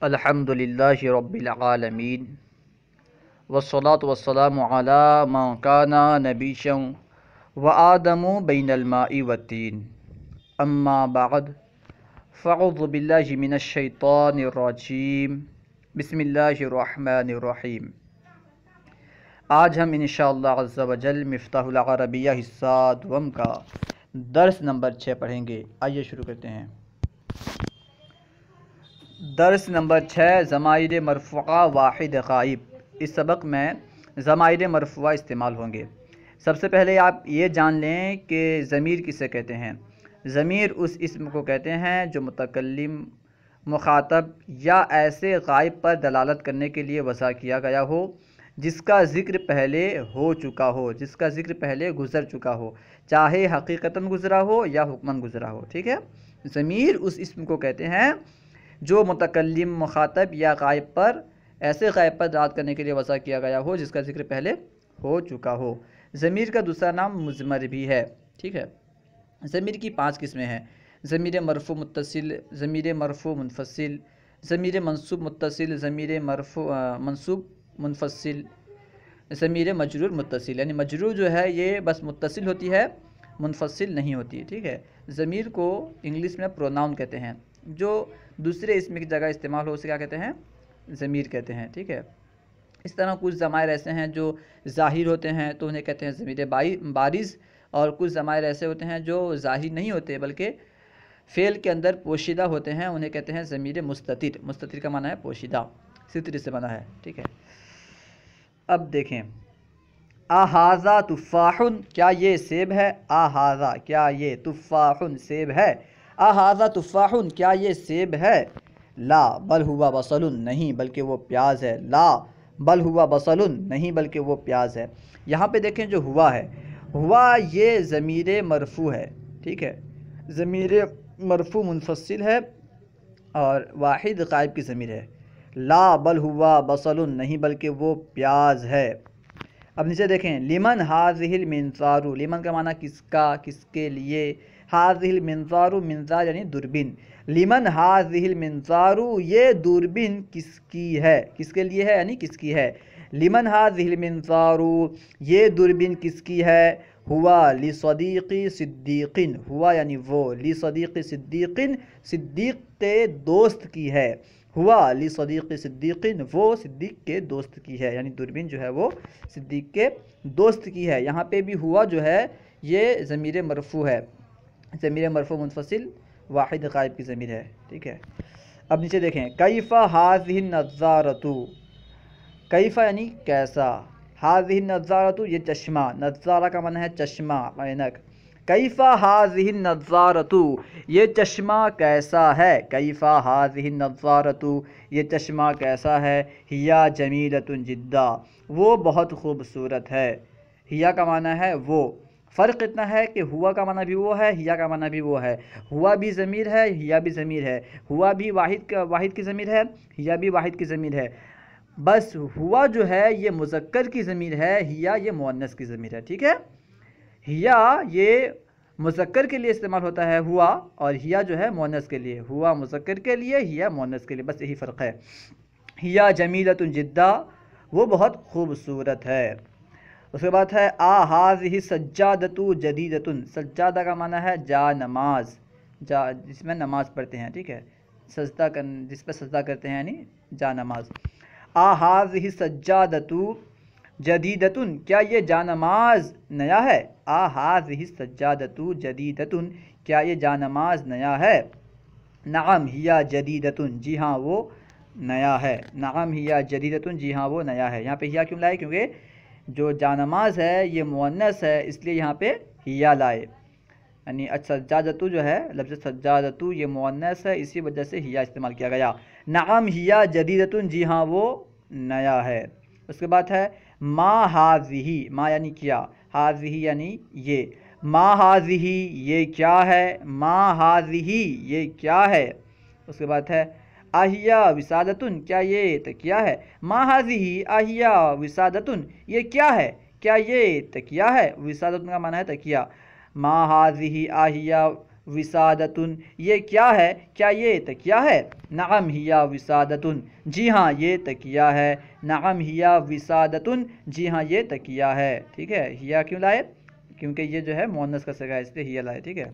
الحمدللہ رب العالمین والصلاة والسلام علی من کان نبیًا وآدم بین الماء والطین اما بعد فاعوذ باللہ من الشیطان الرجیم بسم اللہ الرحمن الرحیم۔ آج ہم انشاءاللہ عز و جل مفتاح العربیہ حصہ دوم کا درس نمبر 6 پڑھیں گے۔ آئیے شروع کرتے ہیں۔ درس نمبر 6 ضمائر مرفوعہ واحد غائب۔ اس سبق میں ضمائر مرفوعہ استعمال ہوں گے۔ سب سے پہلے آپ یہ جان لیں کہ ضمیر کسے کہتے ہیں۔ ضمیر اس اسم کو کہتے ہیں جو متکلم، مخاطب یا ایسے غائب پر دلالت کرنے کے لیے وضع کیا گیا ہو جس کا ذکر پہلے ہو چکا ہو، جس کا ذکر پہلے گزر چکا ہو، چاہے حقیقتاً گزرا ہو یا حکماً گزرا ہو۔ ٹھیک ہے، ضمیر اس اسم کو کہتے ہیں جو متکلم، مخاطب یا غائب پر ایسے غائب پر دلالت کرنے کے لیے وضع کیا گیا ہو جس کا ذکر پہلے ہو چکا ہو۔ ضمیر کا دوسرا نام مضمر بھی ہے۔ ٹھیک ہے، ضمیر کی 5 قسمیں ہیں: ضمیر مرفوع متصل، ضمیر مرفوع منفصل، ضمیر منصوب متصل، ضمیر مرفوع منصوب منفصل، ضمیر مجرور متصل۔ یعنی مجرور جو ہے یہ بس متصل ہوتی ہے، منفصل نہیں ہوتی۔ ٹھیک ہے، ضمیر کو انگلش میں پروناؤن کہتے ہیں، جو دوسرے اسم کی جگہ استعمال ہو اسے کیا کہتے ہیں؟ ضمیر کہتے ہیں۔ ٹھیک ہے، اس طرح کچھ ضمائر ایسے ہیں جو ظاہر ہوتے ہیں تو انہیں کہتے ہیں ضمیر بارز، اور کچھ ضمائر ایسے ہوتے ہیں جو ظاہر نہیں ہوتے بلکہ فعل کے اندر پوشیدہ ہوتے ہیں، انہیں کہتے ہیں ضمیر مستتر۔ مستتر کا معنی ہے پوشیدہ، ستر سے بنا ہے۔ ٹھیک ہے، اب دیکھیں، اہذا تفاح، کیا یہ سیب ہے؟ اہذا، کیا یہ تفاح سیب ہے؟ اہذا تفاح، کیا یہ سیب ہے؟ لا بل ہوا بصل، نہیں بلکہ وہ پیاز ہے۔ لا بل ہوا بصل، نہیں بلکہ وہ پیاز ہے۔ یہاں پہ دیکھیں جو ہوا ہے، ہوا یہ ضمیر مرفوع ہے۔ ٹھیک ہے، ضمیر مرفوع منفصل ہے اور واحد غائب کی ضمیر ہے۔ لا بل ہوا بصل، نہیں بلکہ وہ پیاز ہے۔ اب نیچے دیکھیں، لمن ہذہ المنظار، لمن کا معنی کس کا، کس کے لیے۔ ہذہ المنظار، منظار یعنی دوربین۔ لمن ہذہ المنظار، یہ دوربین کس کی ہے، کس کے لیے ہے یعنی کس کی ہے۔ لمن ہذہ المنظار، یہ دوربین کس کی ہے۔ ہوا لصدیق صدیق، ہوا یعنی وہ، لصدیق صدیق، صدیق کے دوست کی ہے۔ ہوا لصدیق صدیق، وہ صدیق کے دوست کی ہے، یعنی دوربین جو ہے وہ صدیق کے دوست کی ہے۔ یہاں پہ بھی ہوا جو ہے یہ ضمیر مرفوع ہے، ضمیر مرفوع منفصل واحد غائب کی ضمیر ہے۔ ٹھیک ہے، اب نیچے دیکھیں، کیف ہذہ النضارۃ، کیف یعنی کیسا، ہذہ النضارۃ یہ چشمہ، نضارہ کا معنی ہے چشمہ، عینک۔ کیف ہذہ النضارۃ، یہ چشمہ کیسا ہے۔ کیف ہذہ النضارۃ، یہ چشمہ کیسا ہے۔ ہیا جمیلۃ جدا، وہ بہت خوبصورت ہے۔ ہیا کا معنی ہے وہ، فرق اتنا ہے کہ ہوا کا معنی بھی وہ ہے، ہیا کا معنی بھی وہ ہے۔ ہوا بھی ضمیر ہے، ہیا بھی ضمیر ہے۔ ہوا بھی واحد کی ضمیر ہے، ہیا بھی واحد کی ضمیر ہے، بس ہوا جو ہے یہ مذکر کی ضمیر ہے، ہیا یہ مؤنث کی ضمیر ہے۔ ٹھیک ہے، ہیا یہ مذکر کے لیے استعمال ہوتا ہے ہوا، اور ہیا جو ہے مؤنث کے لیے، ہوا مذکر کے لیے، ہیا مؤنث کے لیے، بس یہی فرق ہے۔ ہیا جمیلۃ جدا، وہ بہت خوبصورت ہے۔ اس کے بعد ہے ہذہ سجادۃ جدیدۃ، سجادہ کا معنی ہے جا نماز، جس میں نماز پڑھتے ہیں۔ ٹھیک ہے، سجدہ جس پہ سجدہ کرتے ہیں یعنی جا نماز۔ ہذہ سجادۃ جدیدۃ، کیا یہ جا نماز نیا ہے۔ ہذہ سجادۃ جدیدۃ، کیا یہ جا نماز نیا ہے۔ نعم ہیا جدیدۃ، جی ہاں وہ نیا ہے۔ نعم ہیا جدیدۃ، جی ہاں وہ نیا ہے۔ یہاں پہ ہیا کیوں لائے؟ کیونکہ جو جا نماز ہے یہ مؤنث ہے، اس لیے یہاں پہ ہیا لائے، یعنی سجادۃ جو ہے، لفظ سجادۃ یہ مؤنث ہے، اسی وجہ سے ہیا استعمال کیا گیا۔ نعم ہیا جدیدۃ، جی ہاں وہ نیا ہے۔ اس کے بعد ہے ما ہذہ، ما یعنی کیا، ہذہ یعنی یہ۔ ما ہذہ یہ کیا ہے، ما ہذہ یہ کیا ہے۔ اس کے بعد ہے اہیا وسادۃ، کیا یہ تکیہ ہے۔ ما ہذہ اہیا وسادۃ، یہ کیا ہے، کیا یہ تکیہ ہے۔ وسادۃ کا معنی ہے تکیہ۔ ما ہذہ اہیا وسادتن، یہ کیا ہے؟ کیا یہ تکیہ ہے؟ نعم ہیا وسادتن، جی ہاں یہ تکیہ ہے۔ نعم ہیا وسادتن، جی ہاں یہ تکیہ ہے۔ ٹھیک ہے، ہیا کیوں لائے؟ کیونکہ یہ جو ہے مؤنث کا صیغہ ہے، اس لیے ہیا لائے۔ ٹھیک ہے،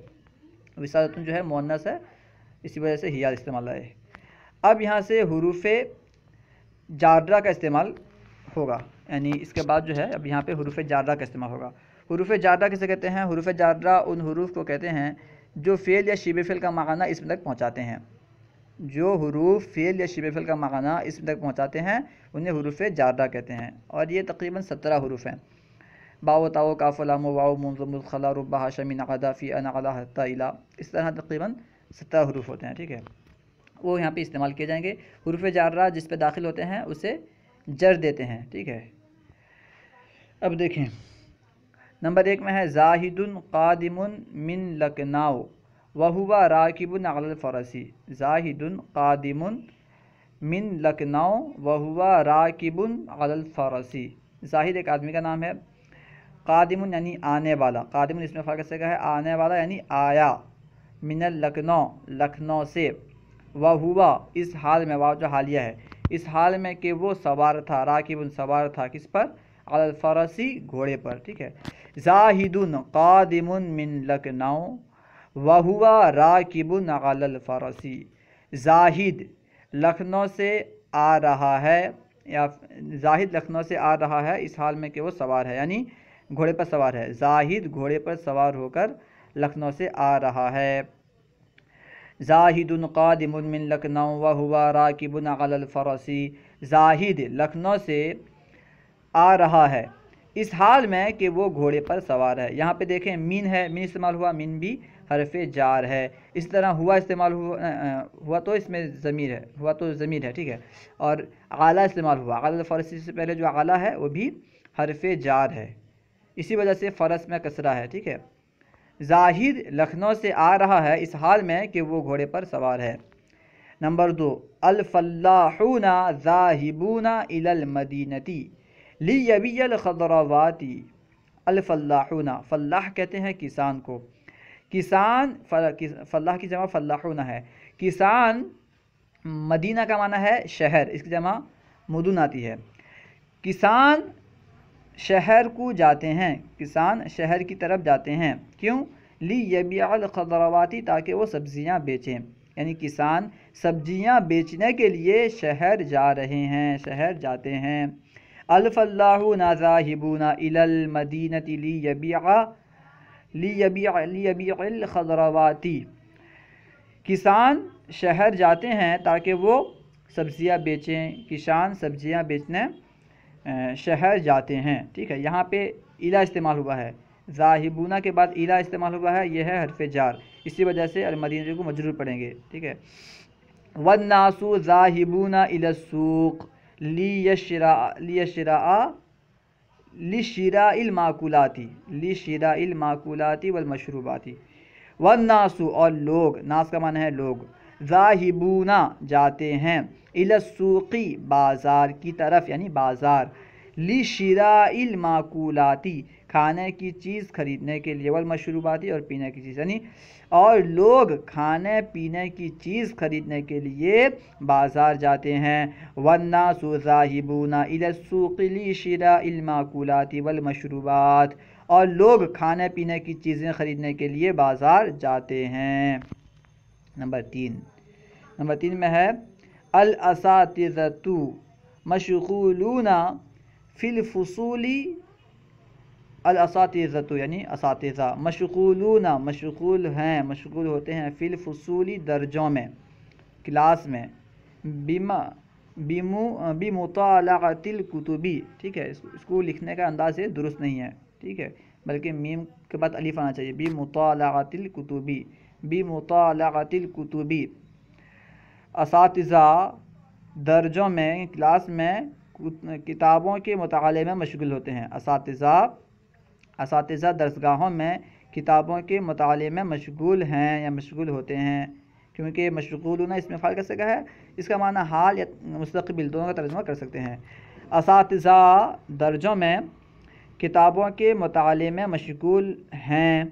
وسادتن جو ہے مؤنث ہے، اسی وجہ سے ہیا استعمال لائے۔ اب یہاں سے حروف جارہ کا استعمال ہوگا، یعنی اس کے بعد جو ہے اب یہاں پہ حروف جارہ کا استعمال ہوگا۔ حروف جارہ کسے کہتے ہیں؟ حروف جارہ ان حروف کو کہتے ہیں جو فعل یا شبہ فعل کا معنی اسم تک پہنچاتے ہیں۔ جو حروف فعل یا شبہ فعل کا معنی اسم تک پہنچاتے ہیں انہیں حروف جارہ کہتے ہیں، اور یہ تقریباً 17 حروف ہیں۔ باو تاو کاف لام واو منظم خلا رب ہاشم نقدا فی ان علی حتی الی، اس طرح تقریباً 17 حروف ہوتے ہیں۔ ٹھیک ہے، وہ یہاں پہ استعمال کیے جائیں گے۔ حروف جارہ جس پہ داخل ہوتے ہیں اسے جر دیتے ہیں۔ ٹھیک ہے، اب دیکھیں نمبر 1 میں ہے زاہد قادم من لکھنؤ وہو راکب علی الفرس۔ زاہد قادم من لکھنؤ وہو راکب علی الفرس۔ زاہد ایک آدمی کا نام ہے، قادم یعنی آنے والا، قادم اس میں فارغ سے کہا ہے آنے والا یعنی آیا، من لکھنؤ لکھنؤ سے، وہو اس حال میں، واو جو حالیہ ہے، اس حال میں کہ وہ سوار تھا، راکب سوار تھا کس پر؟ علی الفرسی گھوڑے پر۔ ٹھیک ہے، زاہد قادم من لکھنؤ وہو راکب علی الفرس۔ زاہد لکھنؤ سے آ رہا ہے، یا زاہد لکھنؤ سے آ رہا ہے اس حال میں کہ وہ سوار ہے، یعنی گھوڑے پر سوار ہے۔ زاہد گھوڑے پر سوار ہو کر لکھنؤ سے آ رہا ہے۔ زاہد قادم من لکھنؤ وہو راکب علی الفرس۔ زاہد لکھنؤ سے آ رہا ہے اس حال میں کہ وہ گھوڑے پر سوار ہے۔ یہاں پہ دیکھیں مین ہے، مین استعمال ہوا، مین بھی حرف جار ہے۔ اس طرح ہوا استعمال ہوا تو اس میں ضمیر ہے، ہوا تو ضمیر ہے۔ ٹھیک ہے، اور اعلیٰ استعمال ہوا، علی الفرس سے پہلے جو اعلیٰ ہے وہ بھی حرف جار ہے، اسی وجہ سے فرس میں کسرہ ہے۔ ٹھیک ہے، زاہد لکھنؤ سے آ رہا ہے اس حال میں کہ وہ گھوڑے پر سوار ہے۔ نمبر 2 الفلاحون ذاہبون الی المدینۃ لیبیع الخضروات۔ الفلاحون، فلاح کہتے ہیں کسان کو، کسان فلاح کی جمع فلاحون ہے۔ کسان مدینہ کا معنی ہے شہر، اس کی جمع مدن آتی ہے۔ کسان شہر کو جاتے ہیں، کسان شہر کی طرف جاتے ہیں، کیوں؟ لیبیع الخضروات، تاکہ وہ سبزیاں بیچیں، یعنی کسان سبزیاں بیچنے کے لیے شہر جا رہے ہیں، شہر جاتے ہیں۔ الفلاحون ذاہبون الی المدینۃ لیبیع الخضروات۔ کسان شہر جاتے ہیں تاکہ وہ سبزیاں بیچیں، کسان سبزیاں بیچنے شہر جاتے ہیں۔ ٹھیک ہے، یہاں پہ الی استعمال ہوا ہے، ذاہبون کے بعد الی استعمال ہوا ہے، یہ ہے حرف جار، اسی وجہ سے المدینہ کو مجرور پڑھیں گے۔ ٹھیک ہے، والناس ذاہبون الی السوق لشراء الماکولات والمشروبات۔ والناس اور لوگ، ناس کا معنی ہے لوگ، ذاہبون جاتے ہیں، الی السوق بازار کی طرف، یعنی بازار، لشراء الماکولات کھانے کی چیز خریدنے کے لیے، والمشروبات اور پینے کی چیز، یعنی اور لوگ کھانے پینے کی چیز خریدنے کے لیے بازار جاتے ہیں۔ والناس ذاہبون الی السوق لشراء الماکولات والمشروبات، اور لوگ کھانے پینے کی چیزیں خریدنے کے لیے بازار جاتے ہیں۔ نمبر 3 میں ہے الاساتذۃ مشغولون فی الفصول۔ الاساتذۃ یعنی اساتذہ، مشغولون مشغول ہیں، مشغول ہوتے ہیں، فی الفصول درجوں میں، کلاس میں، بمطالعۃ الکتب۔ ٹھیک ہے، اس کو لکھنے کا انداز درست نہیں ہے، ٹھیک ہے، بلکہ میم کے بعد الف آنا چاہیے، بمطالعۃ الکتب، بمطالعۃ الکتب۔ اساتذہ درجوں میں، کلاس میں کتابوں کے مطالعے میں مشغول ہوتے ہیں۔ اساتذہ درسگاہوں میں کتابوں کے مطالعے میں مشغول ہیں یا مشغول ہوتے ہیں، کیونکہ مشغولون اس میں فاعل کا صیغہ ہے، اس کا معنی حال یا مستقبل دونوں کا ترجمہ کر سکتے ہیں۔ اساتذہ درجوں میں کتابوں کے مطالعے میں مشغول ہیں،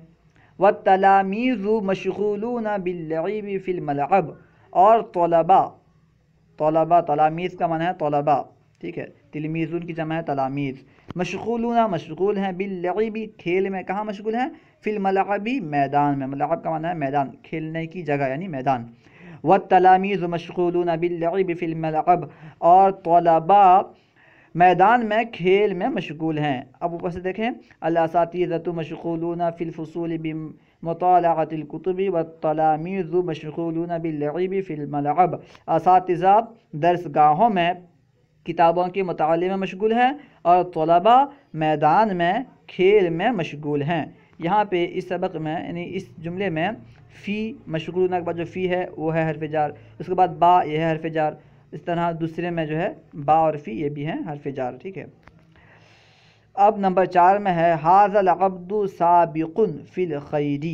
والتلامیذ مشغولون باللعب فی الملعب، اور طلبا تلامیذ کا معنی ہے طلبا، ٹھیک ہے، تلمیذون کی جمع ہے تلامیذ، مشغولون مشغول ہیں، باللعب کھیل میں، کہاں مشغول ہیں؟ فی الملعب میدان میں، ملعب کا معنی ہے میدان، کھیلنے کی جگہ یعنی میدان، والتلامیذ مشغولون باللعب فی الملعب، اور طلبا میدان میں کھیل میں مشغول ہیں۔ اب اوپر سے دیکھیں، الاساتذۃ مشغولون فی الفصول بمطالعۃ الکتب والتلامیذ مشغولون باللعب فی الملعب، اساتذہ درس گاہوں میں کتابوں کے مطالعے میں مشغول ہیں اور طلباء میدان میں کھیل میں مشغول ہیں۔ یہاں پہ اس سبق میں یعنی اس جملے میں فی مشغول کے بعد جو فی ہے وہ ہے حرف جار، اس کے بعد با یہ ہے حرف جار، اس طرح دوسرے میں جو ہے با اور فی یہ بھی ہیں حرف جار، ٹھیک ہے۔ اب نمبر 4 میں ہے ھذا العبد سابق فی الخیر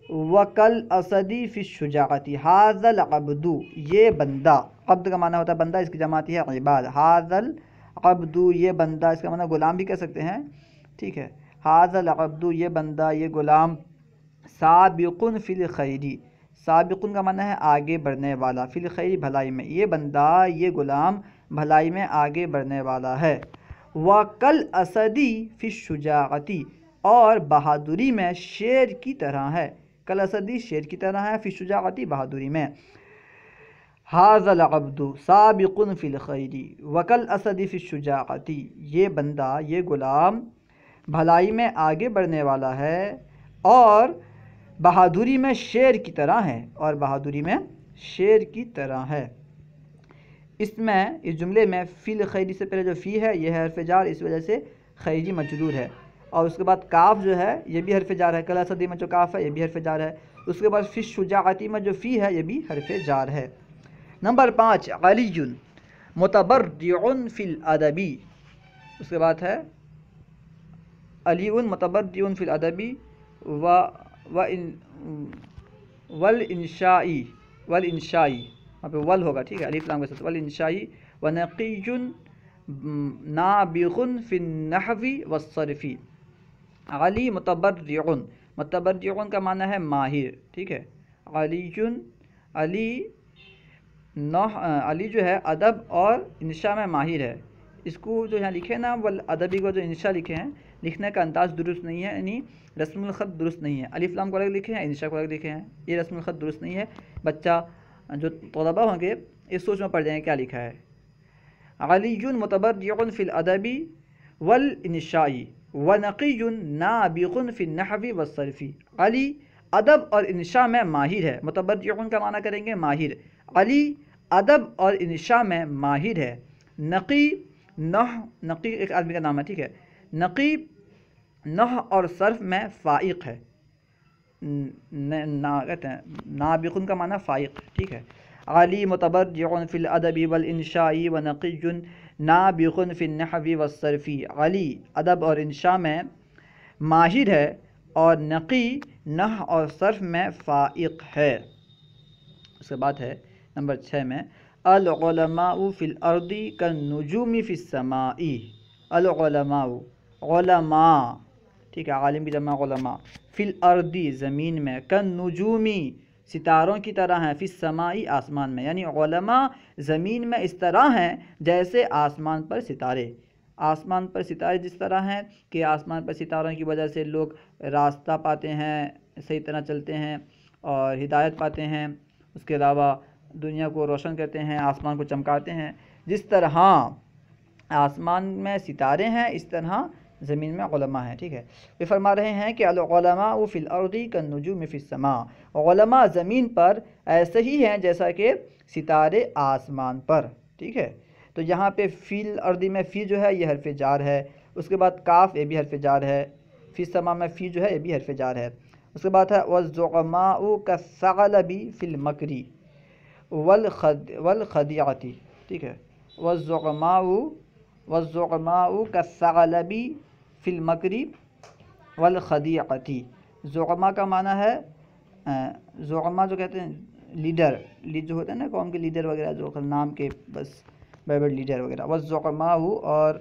وکالاسد فی الشجاعۃ، ھذا العبد یہ بندہ، عبد کا معنی ہوتا ہے بندہ، اس کی جمع آتی ہے عباد، ھذا العبد یہ بندہ، اس کا معنی غلام بھی کہہ سکتے ہیں، ٹھیک ہے، ھذا العبد یہ بندہ یہ غلام، سابق فی الخیر، سابق کا معنی ہے آگے بڑھنے والا، فی الخیر بھلائی میں، یہ بندہ یہ غلام بھلائی میں آگے بڑھنے والا ہے، وکالاسد فی الشجاعۃ اور بہادری میں شیر کی طرح ہے، کالاسد شیر کی طرح ہے، فی الشجاعۃ بہادری میں، ھذا العبد سابق فی الخیر وکالاسد فی الشجاعۃ، یہ بندہ یہ غلام بھلائی میں آگے بڑھنے والا ہے اور بہادری میں شیر کی طرح ہے، اور بہادری میں شیر کی طرح ہے۔ اس میں اس جملے میں فی الخیر سے پہلے جو فی ہے یہ ہے حرف جار، اس وجہ سے خیری مجرور ہے، اور اس کے بعد کاف جو ہے یہ بھی حرف جار ہے، کالاسد میں جو کاف ہے یہ بھی حرف جار ہے، اس کے بعد فی الشجاعۃ میں جو فی ہے یہ بھی حرف جار ہے۔ نمبر 5 علی متبرع فی الادب، اس کے بعد ہے علی متبرع فی الادب والانشائی، وہاں پہ ول ہوگا، ٹھیک ہے، الف لام کے ساتھ، والانشائی ونقی نابغ فی النحو والصرف، علی متبرع کا معنی ہے ماہر، ٹھیک ہے، علی جو ہے ادب اور انشاء میں ماہر ہے، اس کو جو یہاں لکھے نا والادبی کو جو انشاء لکھے ہیں، لکھنے کا انداز درست نہیں ہے، یعنی رسم الخط درست نہیں ہے، الف لام کو الگ لکھے ہیں، انشاء کو الگ لکھے ہیں، یہ رسم الخط درست نہیں ہے، بچہ جو طلباء ہوں گے اس سوچ میں پڑ جائیں کیا لکھا ہے، علی متبرع فی الادب والانشاء ونقی نابغ فی النحو والصرف، علی ادب اور انشاء میں ماہر ہے، متبرع کا معنی کریں گے ماہر، علی ادب اور انشاء میں ماہر ہے، نقی ایک آدمی کا نام ہے، ٹھیک ہے، نقی نحو اور صرف میں فائق ہے، کہتے ہیں نابغ کا معنی فائق، ٹھیک ہے، علی متبرع فی الادب والانشاء ونقی نابغ فی النحو والصرف، علی ادب اور انشاء میں ماہر ہے اور نقی نحو اور صرف میں فائق ہے۔ اس کے بعد ہے نمبر 6 میں العلماء فی الارض کالنجوم فی السماء، العلماء علماء، ٹھیک ہے، عالم کی جمع علماء، فی الارض زمین میں، کالنجوم ستاروں کی طرح ہیں، فی السماء آسمان میں، یعنی علماء زمین میں اس طرح ہیں جیسے آسمان پر ستارے، آسمان پر ستارے جس طرح ہیں کہ آسمان پر ستاروں کی وجہ سے لوگ راستہ پاتے ہیں، صحیح طرح چلتے ہیں اور ہدایت پاتے ہیں، اس کے علاوہ دنیا کو روشن کرتے ہیں، آسمان کو چمکاتے ہیں، جس طرح آسمان میں ستارے ہیں اس طرح زمین میں علماء ہیں، ٹھیک ہے، یہ فرما رہے ہیں کہ العلماء فی الارض کالنجوم فی السماء، علماء زمین پر ایسے ہی ہیں جیسا کہ ستارے آسمان پر، ٹھیک ہے، تو یہاں پہ فی الارض میں فی جو ہے یہ حرف جار ہے، اس کے بعد کاف یہ بھی حرف جار ہے، فی السماء میں فی جو ہے یہ بھی حرف جار ہے، اس کے بعد ہے والزعماء کالثعلب فی المکر والخدیعۃ، ٹھیک ہے، والزعماء کالثعلب فی المکر والخدیعۃ، زعماء کا معنی ہے زعماء جو کہتے ہیں لیڈر جو ہوتے ہیں نا قوم کے لیڈر وغیرہ، جو نام کے بس بڑے بڑے لیڈر وغیرہ، والزعماء اور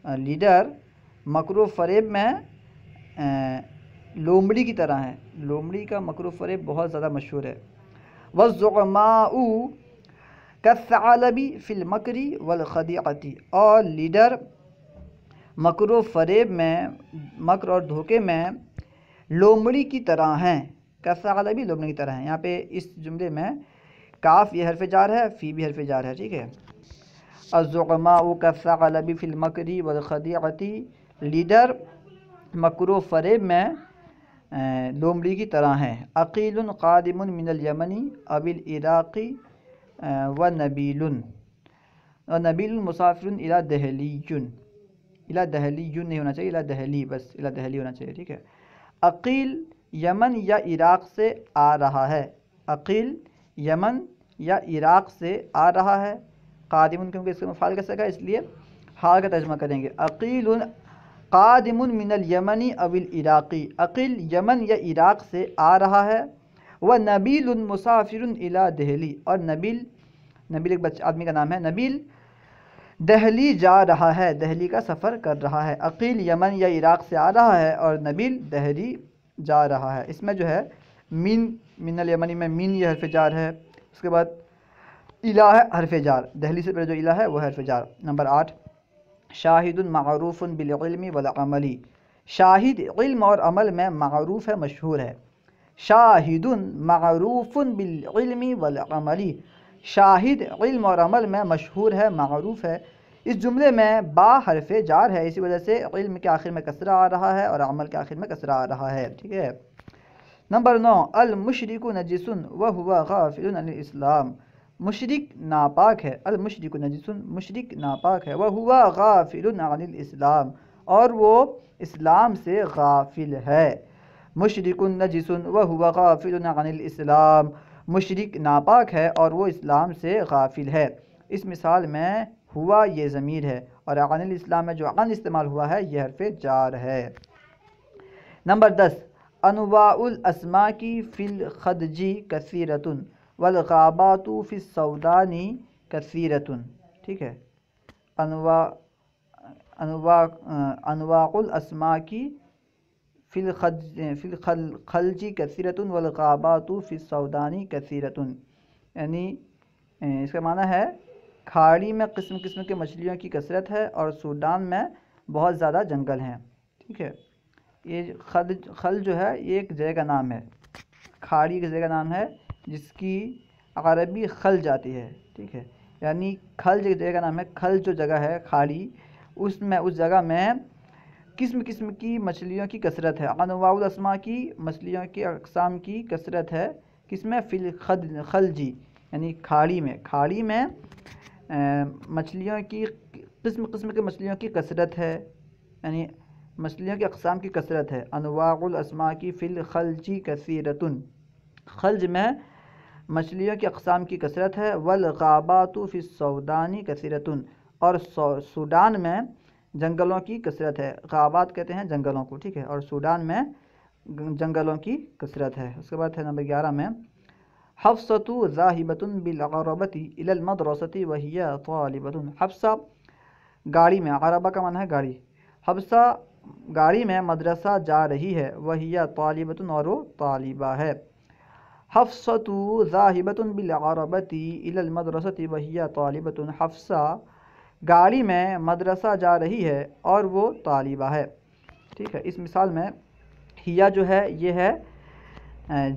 لیڈر مکر و فریب میں لومڑی کی طرح ہیں. لومڑی کا مکر و فریب بہت زیادہ مشہور ہے. والزعماء کالثعلب فی المکر والخدیعۃ، اور لیڈر مکر و فریب میں، مکر اور دھوکے میں لومڑی کی طرح ہیں. کالثعلب لومڑی کی طرح ہیں. یہاں پہ اس جملے میں کاف یہ حرف جار ہے، فی بھی حرف جار ہے. ٹھیک ہے. الزعماء کالثعلب فی المکر والخدیعۃ، لیڈر مکر و فریب میں لومڑی کی طرح ہیں. عقیل قادم من الیمن او العراق ونبیل، اور نبیل مسافر الی دہلی. الی دہلی نہیں ہونا چاہیے، الی دہلی، بس الی دہلی ہونا چاہیے. ٹھیک ہے. عقیل یمن یا عراق سے آ رہا ہے. عقیل یمن یا عراق سے آ رہا ہے. قادم کیونکہ اس کو مفعول کا صیغہ ہے، اس لیے حال کا ترجمہ کریں گے. عقیل قادم من الیمن او العراق، عقیل یمن یا عراق سے آ رہا ہے. ونبیل مسافر الی دہلی، اور نبیل ایک آدمی کا نام ہے. نبیل دہلی جا رہا ہے، دہلی کا سفر کر رہا ہے. عقیل یمن یا عراق سے آ رہا ہے اور نبیل دہلی جا رہا ہے. اس میں جو ہے من الیمنی میں مین یہ حرف جار ہے. اس کے بعد الہ ہے حرف جار، دہلی سے پہلے جو الہ ہے وہ حرف جار. نمبر 8، شاہد معروف بالعلم والعمل، شاہد علم اور عمل میں معروف ہے، مشہور ہے. شاہد معروف بالعلم والعمل، شاہد علم اور عمل میں مشہور ہے، معروف ہے. اس جملے میں با حرف جار ہے، اسی وجہ سے علم کے آخر میں کسرہ آ رہا ہے اور عمل کے آخر میں کسرہ آ رہا ہے. ٹھیک ہے. نمبر 9، المشرک نجس وہو غافل عن الاسلام، مشرک ناپاک ہے. المشرک نجس، مشرک ناپاک ہے. وہو غافل عن الاسلام، اور وہ اسلام سے غافل ہے. مشرک نجس وہو غافل عن الاسلام، مشرک ناپاک ہے اور وہ اسلام سے غافل ہے. اس مثال میں ہوا یہ ضمیر ہے، اور عن الاسلام میں جو عن استعمال ہوا ہے یہ حرف جار ہے. نمبر 10، انواع الاسماء فی الخدج کثیرۃ والغابات فی السودان کثیرۃ. ٹھیک ہے. انواع الاسماء فی الخلج کثیرۃ والغابات فی السودان کثیرۃ، یعنی اس کا معنی ہے کھاڑی میں قسم قسم کے مچھلیوں کی کثرت ہے اور سوڈان میں بہت زیادہ جنگل ہیں. ٹھیک ہے. یہ خل جو ہے یہ ایک جگہ کا نام ہے، کھاڑی ایک جگہ کا نام ہے جس کی عربی خل جاتی ہے. ٹھیک ہے. یعنی خلج ایک جگہ کا نام ہے. خل جو جگہ ہے کھاڑی، اس جگہ میں قسم قسم کی مچھلیوں کی کثرت ہے. انواع الاسماء کی مچھلیوں کی اقسام کی کثرت ہے. کس میں؟ فی الخلجی، یعنی کھاڑی میں مچھلیوں کی قسم قسم کے مچھلیوں کی کثرت ہے، یعنی مچھلیوں کی اقسام کی کثرت ہے. انواع الاسماء فی الخلج کثیرۃ، خلج میں مچھلیوں کی اقسام کی کثرت ہے. والغابات فی السودان کثیرۃ، اور سوڈان میں جنگلوں کی کثرت ہے. غابات کہتے ہیں جنگلوں کو. ٹھیک ہے. اور سوڈان میں جنگلوں کی کثرت ہے. اس کے بعد ہے نمبر 11 میں، حفصۃ ذاہبۃ بالعربۃ الی المدرسۃ وہی طالبۃ. حفصہ گاڑی میں، عربہ کا معنی ہے گاڑی، حفصہ گاڑی میں مدرسہ جا رہی ہے. وہی طالبۃ، اور وہ طالبہ ہے. حفصۃ ذاہبۃ بالعربۃ الی المدرسۃ وہی طالبۃ، حفصہ گاڑی میں مدرسہ جا رہی ہے اور وہ طالبہ ہے. ٹھیک ہے. اس مثال میں ہیا جو ہے یہ ہے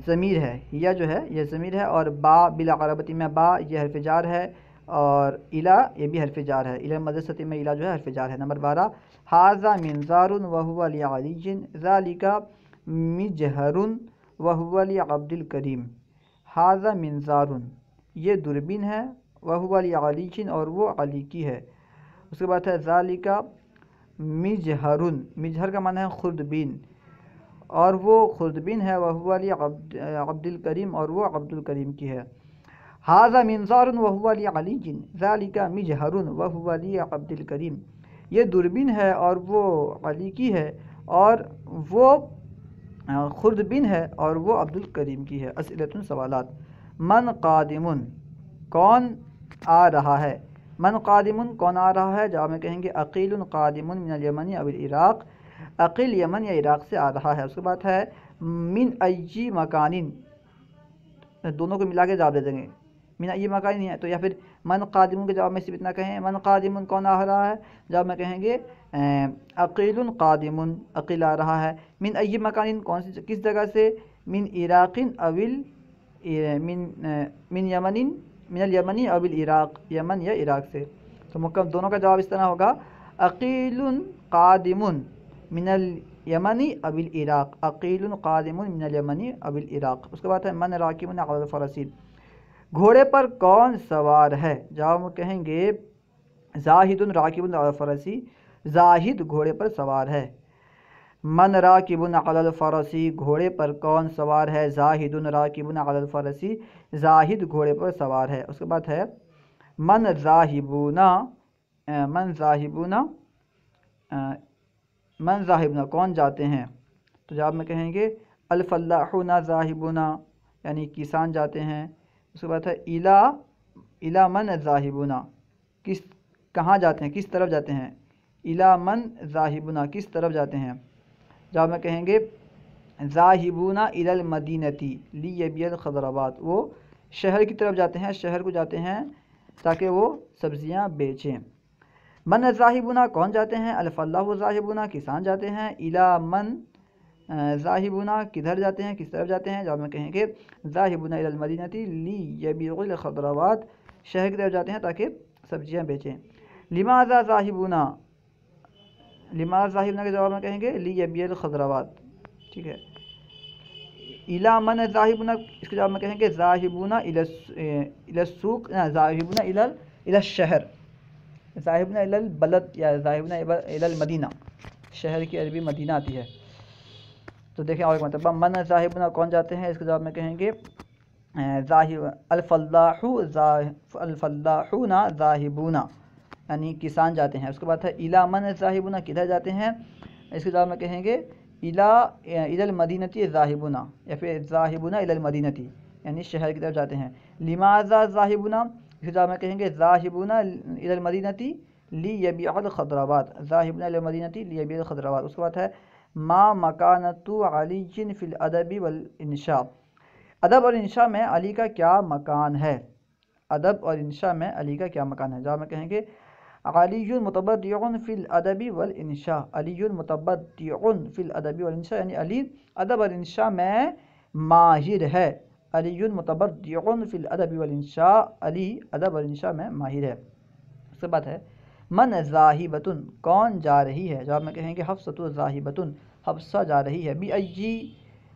ضمیر ہے، ہیا جو ہے یہ ضمیر ہے، اور با بالعربتی میں با یہ حرف جار ہے، اور الا یہ بھی حرف جار ہے. الی مدرستی میں الا جو ہے حرف جار ہے. نمبر 12، ھذا منظار وہو لعلی ذالک مجہر وہو لعبد الکریم. ھذا منظار، یہ دوربین ہے، وہو لعلی، اور وہ علی کی ہے. اس کے بعد ہے ذالک مجہر، مجہر کا معنی ہے خوردبین، اور وہ خوردبین ہے. وہو لعبد الکریم، اور وہ عبد الکریم کی ہے. ھذا منظار وہو لعلی ذالک مجہر وہو لعبد الکریم، یہ دوربین ہے اور وہ علی کی ہے، اور وہ خوردبین ہے اور وہ عبد الکریم کی ہے. اسئلۃ، سوالات. من قادم، کون آ رہا ہے؟ من قادم، کون آ رہا ہے؟ جواب میں کہیں گے عقیل قادم من الیمن او العراق. عقیل یمن یا عراق سے آ رہا ہے۔ اس کے بعد ہے من ای مکانن، دونوں کو ملا کے جواب دے دیں گے، من ای مکان نہیں ہے تو، یا پھر من قادمون کے جواب میں صرف اتنا کہیں من قادمون کون آ رہا ہے، جواب میں کہیں گے عقیل قادمون، عقیل آ رہا ہے۔ من ای مکان کون سی کس جگہ سے، من عراق اول من یمن، من الیمنی او العراق، یمن یا عراق سے۔ تو مکمل دونوں کا جواب اس طرح ہوگا عقیل قادم من الیمنی او العراق، عقیل قادم من الیمنی او العراق۔ اس کے بعد ہے من راکب علی الفرس، گھوڑے پر کون سوار ہے، جواب میں کہیں گے زاہد راکب علی الفرس، زاہد گھوڑے پر سوار ہے۔ من راکب علی الفرس، گھوڑے پر کون سوار ہے، زاہد راکب علی الفرس، زاہد گھوڑے پر سوار ہے۔ اس کے بعد ہے من ذاہبون، من ذاہبون، من ذاہبون کون جاتے ہیں، تو جواب میں کہیں گے الفلاحون ذاہبون، یعنی کسان جاتے ہیں۔ اس کے بعد ہے الی من ذاہبون، کہاں جاتے ہیں، کس طرف جاتے ہیں، الی من ذاہبون کس طرف جاتے ہیں، جواب میں کہیں گے ذاہبون الی المدینتی لیبیع الخضروات، وہ شہر کی طرف جاتے ہیں، شہر کو جاتے ہیں تاکہ وہ سبزیاں بیچیں۔ من ذاہبون کون جاتے ہیں، الفلاح ذاہبون کسان جاتے ہیں، الی من ذاہبون کدھر جاتے ہیں، کس طرف جاتے ہیں، جواب میں کہیں گے ذاہبون الی المدینتی لیبیع الخضروات، شہر کی طرف جاتے ہیں تاکہ سبزیاں بیچیں۔ لماذا ذاہبون، لماذا ذاہبون کے جواب میں کہیں گے لیبیع الخضروات، ٹھیک ہے۔ الی من ذاہبون اس کے جواب میں کہیں گے ذاہبون الی السوق، ذاہبون الی الشہر، ذاہبون الی البلد یا ذاہبون الی المدینہ، شہر کی عربی مدینہ آتی ہے۔ تو دیکھیں اور ایک مرتبہ من ذاہبون کون جاتے ہیں، اس کے جواب میں کہیں گے الفلاحون ذاہبون، یعنی کسان جاتے ہیں۔ اس کے بعد ہے الی من ذاہبون کدھر جاتے ہیں، اس کے جواب میں کہیں گے الی المدینتی ذاہبون، یا پھر ذاہبون الی المدینتی، یعنی شہر کی طرف جاتے ہیں۔ لماذا ذاہبون اس کے جواب میں کہیں گے ذاہبون الی المدینتی لیبیع الخضروات، ذاہبون الی المدینتی لیبیع الخضروات۔ اس کے بعد ہے ما مکانۃ علی فی الادب والانشاء، ادب اور انشاء میں علی کا کیا مکان ہے، ادب اور انشاء میں علی کا کیا مکان ہے، جواب میں کہیں گے علی متبدع فی الادب والانشاء، علی متبدع فی الادب والانشاء، یعنی علی ادب اور انشاء میں ماہر ہے، علی متبدع فی الادب والانشاء، علی ادب اور انشاء میں ماہر ہے۔ اس کے بعد ہے من ذاہبۃ کون جا رہی ہے، جواب میں کہیں گے حفصۃ ذاہبۃ، حفصہ جا رہی ہے۔ بأئی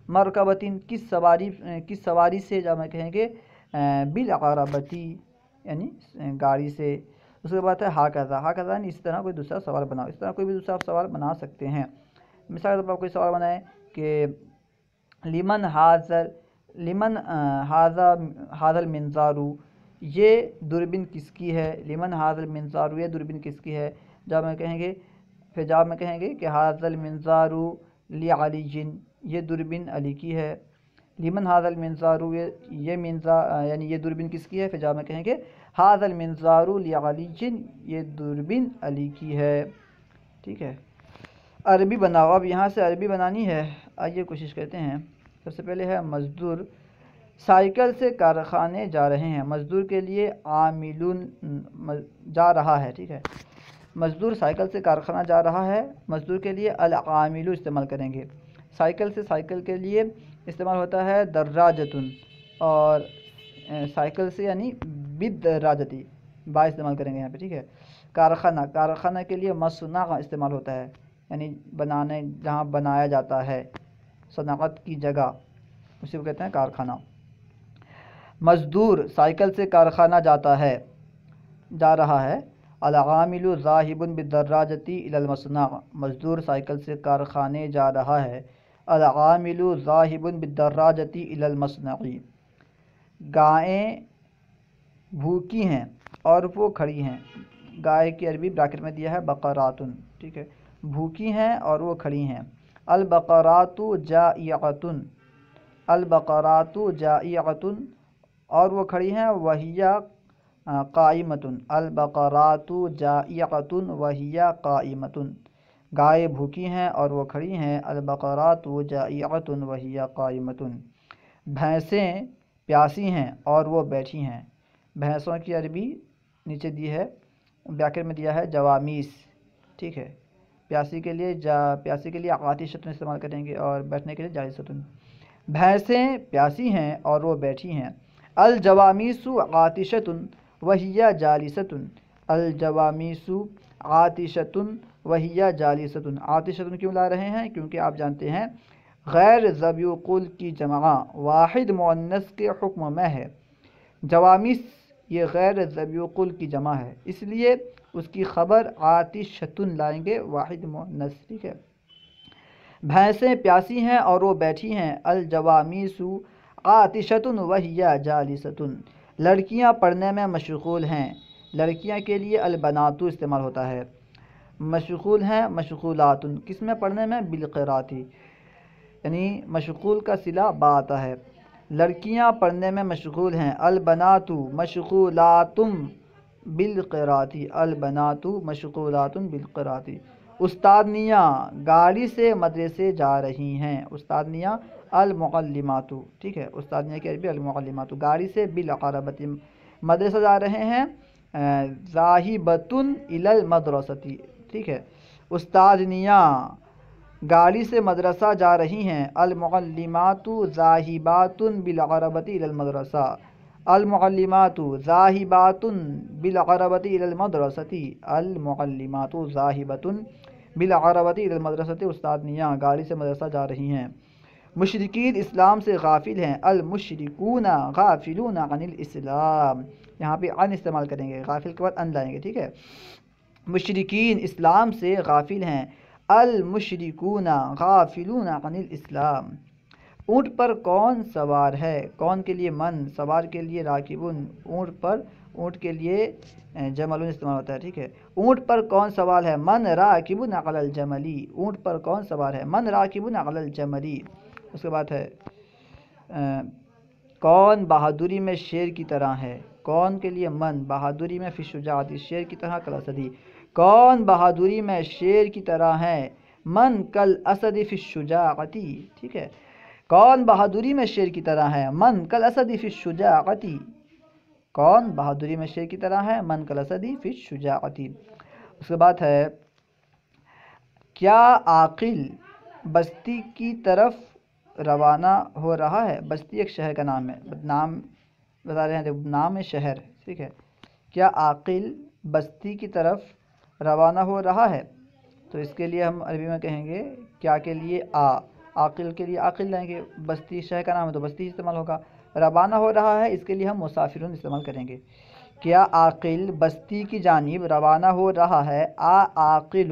مرکبۃ کس سواری سے، جواب میں کہیں گے بالعربۃ یعنی گاڑی سے۔ اس کے بعد ہے ہاکذا، ہاکذا یعنی اس طرح کوئی دوسرا سوال بناؤ، اس طرح کوئی بھی دوسرا سوال بنا سکتے ہیں۔ مثال کے طور پر کوئی سوال بنائیں کہ لمن ھذا المنظار، یہ دوربین کس کی ہے، لمن ھذا المنظار یہ دوربین کس کی ہے، جواب میں کہیں گے، پھر جواب میں کہیں گے کہ ھذا المنظار لعلی، یہ دوربین علی کی ہے۔ لمن ھذا المنظار یہ منظار یعنی یہ دوربین کس کی ہے، پھر جواب میں کہیں گے ھذا المنظار لعلی، یہ دوربین علی کی ہے، ٹھیک ہے۔ عربی بناؤ، اب یہاں سے عربی بنانی ہے، آئیے کوشش کرتے ہیں۔ سب سے پہلے ہے مزدور سائیکل سے کارخانے جا رہے ہیں، مزدور کے لیے عاملون جا رہا ہے، ٹھیک ہے۔ مزدور سائیکل سے کارخانہ جا رہا ہے، مزدور کے لیے العامل استعمال کریں گے۔ سائیکل سے سائیکل کے لیے استعمال ہوتا ہے دراجتن، اور سائیکل سے یعنی بالدراجتی با استعمال کریں گے یہاں پہ، ٹھیک ہے۔ کارخانہ کے لیے مصنع استعمال ہوتا ہے، یعنی بنانے جہاں بنایا جاتا ہے، صنعت کی جگہ، اسی کو کہتے ہیں کارخانہ۔ مزدور سائیکل سے کارخانہ جا رہا ہے، العامل ذاہب بالدراجۃ الی المصنع، مزدور سائیکل سے کارخانے جا رہا ہے، العامل ذاہب بالدراجۃ الی المصنع۔ گائیں بھوکی ہیں اور وہ کھڑی ہیں، گائے کی عربی بریکٹ میں دیا ہے بقراتن، ٹھیک ہے، بھوکی ہیں اور وہ کھڑی ہیں۔ البقرات جائعۃ، البقرات جائعۃ اور وہ کھڑی ہیں، وہی قائمۃ، البقرات جائعۃ وہی قائمۃ، گائے بھوکی ہیں اور وہ کھڑی ہیں، البقرات جائعۃ وہی قائمۃ، بھینسیں پیاسی ہیں اور وہ بیٹھی ہیں۔ بھینسوں کی عربی نیچے دی ہے، بیاکر میں دیا ہے جوامیس، ٹھیک ہے۔ پیاسی کے لیے عاطشۃ استعمال کریں گے اور بیٹھنے کے لیے جالستٌ۔ بھینسیں پیاسی ہیں اور وہ بیٹھی ہیں، الجوامیس عاطشۃ وہی جالستٌ، الجوامیس عاطشۃ وہی جالستٌ۔ عاطشۃ کیوں لا رہے ہیں؟ کیونکہ آپ جانتے ہیں غیر ذوی القل کی جمع واحد مؤنث کے حکم میں ہے۔ جوامیس یہ غیر ذوی القل کی جمع ہے، اس لیے اس کی خبر عاطشۃ لائیں گے، واحد مؤنث، ٹھیک ہے۔ بھینسیں پیاسی ہیں اور وہ بیٹھی ہیں، الجوامیس عاطشۃ وہی جالستٌ، لڑکیاں پڑھنے میں مشغول ہیں۔ لڑکیاں کے لیے البنات استعمال ہوتا ہے، مشغول ہیں مشغولات، کس میں؟ پڑھنے میں، بالقراءۃ، یعنی مشغول کا صلہ با آتا ہے۔ لڑکیاں پڑھنے میں مشغول ہیں، البنات مشغولات بالقراءۃ، البنات مشغولات بالقراءۃ۔ استادنیاں گاڑی سے مدرسے جا رہی ہیں، استادنیاں المعلمات، ٹھیک ہے۔ استادنیاں کی عربی المعلمات، گاڑی سے بالعربۃ مدرسہ جا رہے ہیں، ذاہبۃ الی المدرسۃ، ٹھیک ہے۔ استادنیاں گاڑی سے مدرسہ جا رہی ہیں، المعلمات ذاہبات بالعربۃ الی المدرسہ، المعلمات ذاہبات بالعربۃ الی المدرسۃ، المعلمات ذاہبات بالعربۃ الی المدرسۃ۔ استادنیاں گاڑی سے مدرسہ جا رہی ہیں۔ مشرکین اسلام سے غافل ہیں، المشرکون غافلون عن الاسلام، یہاں پہ ان استعمال کریں گے، غافل کے بعد ان لائیں گے، ٹھیک ہے۔ مشرکین اسلام سے غافل ہیں، المشرکون غافلون عن الاسلام۔ اونٹ پر کون سوار ہے؟ کون کے لیے من، سوار کے لیے راکبون، اونٹ کے لیے جملون استعمال ہوتا ہے، ٹھیک ہے۔ اونٹ پر کون سوار ہے؟ من راکبون علی الجمل، اونٹ پر کون سوار ہے؟ من راکبون علی الجمل۔ اس کے بعد ہے کون بہادری میں شیر کی طرح ہے؟ کون کے لیے من، بہادری میں فی الشجاعۃ، شیر کی طرح کالاسد، کون بہادری میں شیر کی طرح ہے؟ من کالاسد فی الشجاعۃ، ٹھیک ہے۔ کون بہادری میں شیر کی طرح ہے؟ من کالاسد فی الشجاعۃ، کون بہادری میں شیر کی طرح ہے؟ من کالاسد فی الشجاعۃ۔ اس کے بعد ہے کیا عاقل بستی کی طرف روانہ ہو رہا ہے؟ بستی ایک شہر کا نام ہے، نام بتا رہے ہیں، نام ہے شہر، ٹھیک ہے۔ کیا عاقل بستی کی طرف روانہ ہو رہا ہے؟ تو اس کے لیے ہم عربی میں کہیں گے کیا کے لیے عاقل کے لیے عاقل لائیں گے، بستی شہر کا نام ہے تو بستی استعمال ہوگا۔ روانہ ہو رہا ہے، اس کے لیے ہم مسافرون استعمال کریں گے۔ کیا عاقل بستی کی جانب روانہ ہو رہا ہے؟ عاقل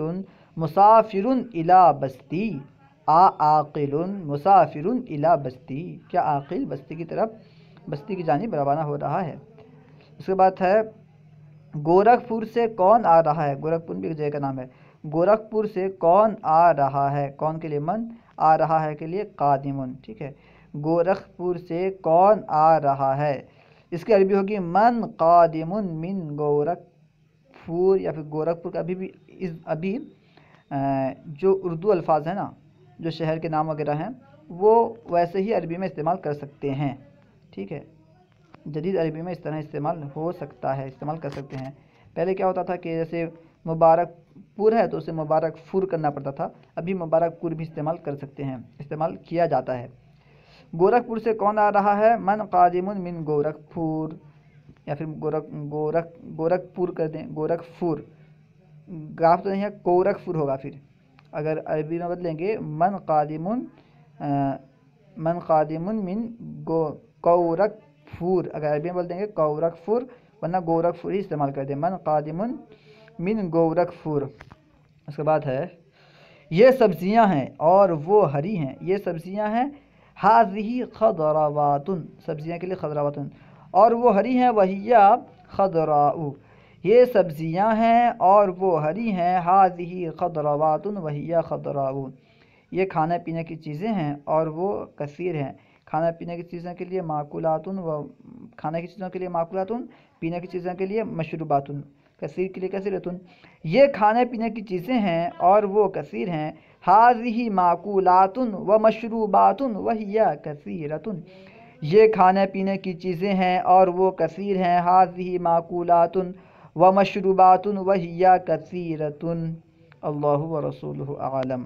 مسافر الی بستی، عاقل مسافر الی بستی، کیا عاقل بستی کی طرف، بستی کی جانب روانہ ہو رہا ہے۔ اس کے بعد ہے گورکھپور سے کون آ رہا ہے؟ گورکھپور بھی ایک جگہ کا نام ہے۔ گورکھپور سے کون آ رہا ہے؟ کون کے لیے من، آ رہا ہے کے لیے قادمون، ٹھیک ہے۔ گورکھپور سے کون آ رہا ہے، اس کی عربی ہوگی من قادم من گورکھپور، یا پھر گورکھپور کا ابھی جو اردو الفاظ ہیں نا، جو شہر کے نام وغیرہ ہیں، وہ ویسے ہی عربی میں استعمال کر سکتے ہیں، ٹھیک ہے۔ جدید عربی میں اس طرح استعمال ہو سکتا ہے، استعمال کر سکتے ہیں۔ پہلے کیا ہوتا تھا کہ جیسے مبارک پور ہے تو اسے مبارک پور کرنا پڑتا تھا، ابھی مبارک پور بھی استعمال کر سکتے ہیں، استعمال کیا جاتا ہے۔ گورکھپور سے کون آ رہا ہے؟ من قادم من گورکھپور، یا پھر گورکھپور کر دیں، گورکھپور، گاف تو نہیں ہے، گورکھپور ہوگا۔ پھر اگر عربی میں بدلیں گے من قادم من گورکھپور، اگر عربی میں بدل دیں گے گورکھپور، ورنہ گورکھپور ہی استعمال کر دیں، من قادم من گورکھپور۔ اس کے بعد ہے یہ سبزیاں ہیں اور وہ ہری ہیں، یہ سبزیاں ہیں، ہذہ خضروات، سبزیاں کے لیے خضروات، اور وہ ہری ہیں، وہی خضراء، یہ سبزیاں ہیں اور وہ ہری ہیں، ہذہ خضروات وہی خضراء، یہ کھانے پینے کی چیزیں ہیں اور وہ کثیر ہیں۔ کھانے پینے کی چیزوں کے لیے معقولات، کھانے کی چیزوں کے لیے معقولات، پینے کی چیزوں کے لیے، مشروباتن کثیر کے لیے کثیرتن، یہ کھانے پینے کی چیزیں ہیں اور وہ کثیر ہیں، ہاذہ معقولاتن و مشروباتن وہی کثیرتن، یہ کھانے پینے کی چیزیں ہیں اور وہ کثیر ہیں، ہاذہ معقولاتن و مشروباتن وہی کثیرتن۔ اللہ ورسولہ اعلم۔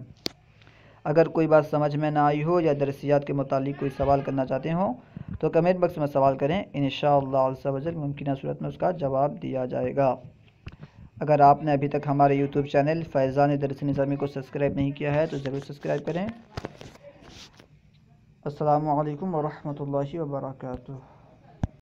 اگر کوئی بات سمجھ میں نہ آئی ہو یا درسیات کے متعلق کوئی سوال کرنا چاہتے ہوں تو کمنٹ باکس میں سوال کریں، انشاءاللہ عز و جل ممکنہ صورت میں اس کا جواب دیا جائے گا۔ اگر آپ نے ابھی تک ہمارے یوٹیوب چینل فیضان درس نظامی کو سبسکرائب نہیں کیا ہے تو ضرور سبسکرائب کریں۔ السلام علیکم ورحمۃ اللہ وبرکاتہ۔